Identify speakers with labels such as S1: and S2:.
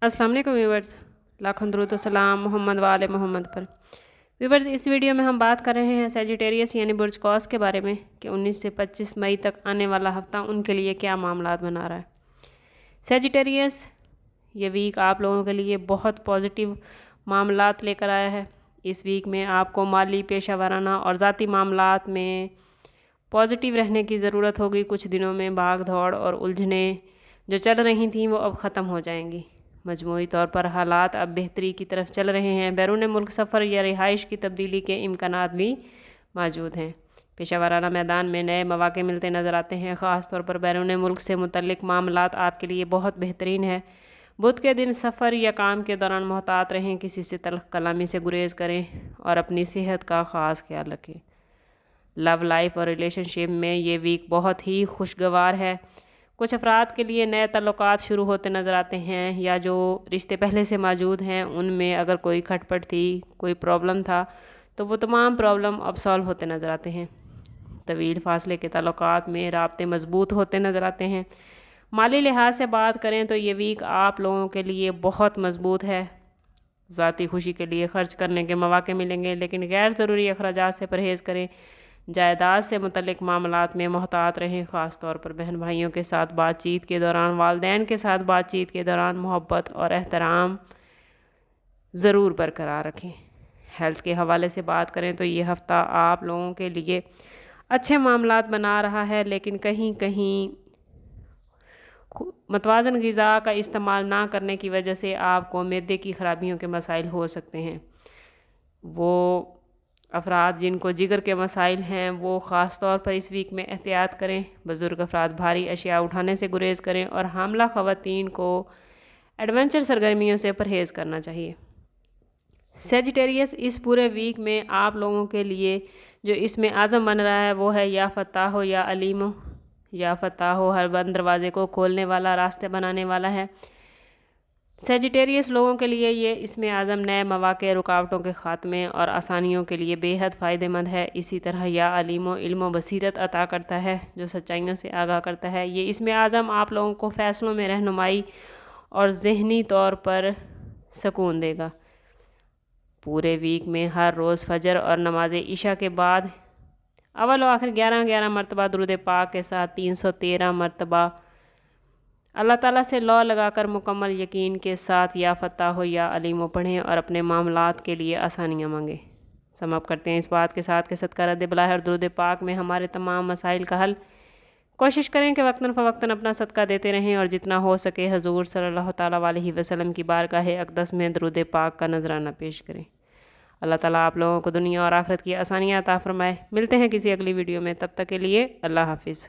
S1: अस्सलाम वालेकुम व्यूवर्स, लाखों दरूद व सलाम मोहम्मद वाले मोहम्मद पर। व्यूवर्स, इस वीडियो में हम बात कर रहे हैं सैजिटेरियस यानी बुर्ज कौस के बारे में कि 19 से 25 मई तक आने वाला हफ्ता उनके लिए क्या मामलात बना रहा है। सैजिटेरियस ये वीक आप लोगों के लिए बहुत पॉजिटिव मामलात लेकर आया है। इस वीक में आपको माली, पेशा वाराना और ज़ाती मामलात में पॉजिटिव रहने की ज़रूरत होगी। कुछ दिनों में भाग दौड़ और उलझनें जो चल रही थीं वो अब ख़त्म हो जाएंगी। मजमूई तौर पर हालात अब बेहतरी की तरफ चल रहे हैं। बैरून मुल्क सफ़र या रिहाइश की तब्दीली के इम्कानात भी मौजूद हैं। पेशा वाराना मैदान में नए मौक़े मिलते नज़र आते हैं। ख़ास तौर पर बैरून मुल्क से मुतल्लिक़ मामलात आपके लिए बहुत बेहतरीन है। बुध के दिन सफ़र या काम के दौरान मोहतात रहें, किसी से तल्ख़ कलामी से गुरेज करें और अपनी सेहत का ख़ास ख्याल रखें। लव लाइफ और रिलेशनशिप में ये वीक बहुत ही खुशगवार है। कुछ अफराद के लिए नए तल्लुकात शुरू होते नज़र आते हैं या जो रिश्ते पहले से मौजूद हैं उनमें अगर कोई खटपट थी, कोई प्रॉब्लम था तो वो तमाम प्रॉब्लम अब सॉल्व होते नज़र आते हैं। तवील फासले के तल्लुकात में राब्ते मजबूत होते नज़र आते हैं। माली लिहाज से बात करें तो ये वीक आप लोगों के लिए बहुत मजबूत है। ज़ाती खुशी के लिए ख़र्च करने के मौक़े मिलेंगे, लेकिन गैर ज़रूरी अखराजात से परहेज़ करें। जायदाद से मुतल्लिक़ मामलात में मोहतात रहें। ख़ास तौर पर बहन भाइयों के साथ बातचीत के दौरान, वालिदैन के साथ बातचीत के दौरान मोहब्बत और एहतराम ज़रूर बरकरार रखें। हेल्थ के हवाले से बात करें तो ये हफ़्ता आप लोगों के लिए अच्छे मामलात बना रहा है, लेकिन कहीं कहीं मतवाज़न ग़िज़ा का इस्तेमाल ना करने की वजह से आपको मैदे की ख़राबियों के मसाइल हो सकते हैं। वो अफराद जिनको जिगर के मसाइल हैं वो ख़ास तौर पर इस वीक में एहतियात करें। बुज़ुर्ग अफराद भारी अशिया उठाने से गुरेज करें और हामला ख़वातीन को एडवेंचर सरगर्मियों से परहेज़ करना चाहिए। सैजिटेरियस इस पूरे वीक में आप लोगों के लिए जो इसमें आज़म बन रहा है वो है या फ़ताह या अलीमो। या फ़ताह हर बंद दरवाज़े को खोलने वाला, रास्ते बनाने वाला है। सैजिटेरियस लोगों के लिए ये इसमें आज़म नए मौक़े, रुकावटों के ख़ात्मे और आसानियों के लिए बेहद फ़ायदेमंद है। इसी तरह या अलीमो इल्म बसीरत अता करता है जो सच्चाइयों से आगाह करता है। ये इसमें आज़म आप लोगों को फ़ैसलों में रहनुमाई और ज़हनी तौर पर सुकून देगा। पूरे वीक में हर रोज़ फ़जर और नमाज इशा के बाद अव्वल व आखिर 11-11 मरतबा दुरूद पाक के साथ 313 मरतबा अल्लाह ताला से लौ लगाकर मुकम्मल यकीन के साथ या फ़ताह या अलीमो पढ़ें और अपने मामलात के लिए आसानियाँ मांगें। समाप्त करते हैं इस बात के साथ कि सदका रद्द बला और दुरूद पाक में हमारे तमाम मसाइल का हल। कोशिश करें कि वक्तन फ़वक्तन अपना सदका देते रहें और जितना हो सके हुज़ूर सल्लल्लाहु तआला अलैहि वसल्लम की बारगाह अक़दस में दुरूद पाक का नजराना पेश करें। अल्लाह ताला आप लोगों को दुनिया और आखिरत की आसानियाँ अता फ़रमाए। मिलते हैं किसी अगली वीडियो में, तब तक के लिए अल्लाह हाफ़िज़।